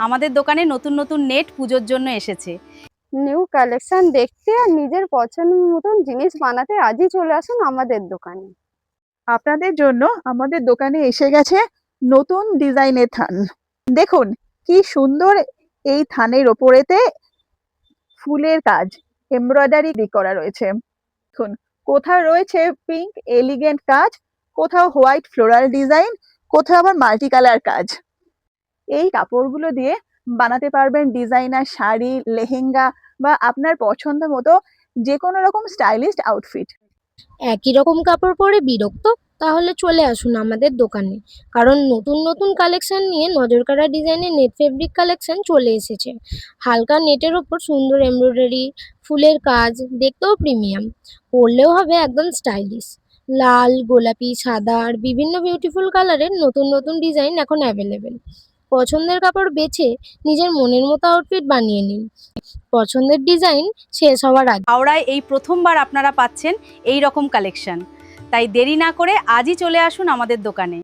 আমাদের দোকানে নতুন নতুন নেট পুজোর জন্য এসেছে। নিউ কালেকশন দেখতে আর নিজের পছন্দ মতন জিনিস বানাতে আজই চলে আসুন আমাদের দোকানে। আপনাদের জন্য আমাদের দোকানে এসে গেছে নতুন ডিজাইনের থান। দেখুন কি সুন্দর এই থানের ওপরেতে ফুলের কাজ, এমব্রয়ডারি করা রয়েছে। দেখুন কোথাও রয়েছে পিঙ্ক এলিগেন্ট কাজ, কোথাও হোয়াইট ফ্লোরাল ডিজাইন, কোথাও আবার মাল্টি কালার কাজ। এই কাপড়গুলো দিয়ে বানাতে পারবেন ডিজাইনার শাড়ি, লেহেঙ্গা বা আপনার পছন্দ মতো যে কোনো রকম স্টাইলিশ আউটফিট। একই রকম কাপড় পরে বিরক্ত? তাহলে চলে আসুন আমাদের দোকানে, কারণ নতুন নতুন কালেকশন নিয়ে নজরকাড়া ডিজাইনের নেট ফেব্রিক কালেকশন চলে এসেছে। হালকা নেটের ওপর সুন্দর এমব্রয়ডারি, ফুলের কাজ, দেখতেও প্রিমিয়াম, পরলেও হবে একদম স্টাইলিশ। লাল, গোলাপি, সাদা আর বিভিন্ন বিউটিফুল কালারের নতুন নতুন ডিজাইন এখন অ্যাভেলেবেল। পছন্দের কাপড় বেছে নিজের মনের মতো আউটফিট বানিয়ে নিন, পছন্দের ডিজাইন শেষ হওয়ার আগে। হাওড়ায় এই প্রথমবার আপনারা পাচ্ছেন এই রকম কালেকশন। তাই দেরি না করে আজই চলে আসুন আমাদের দোকানে।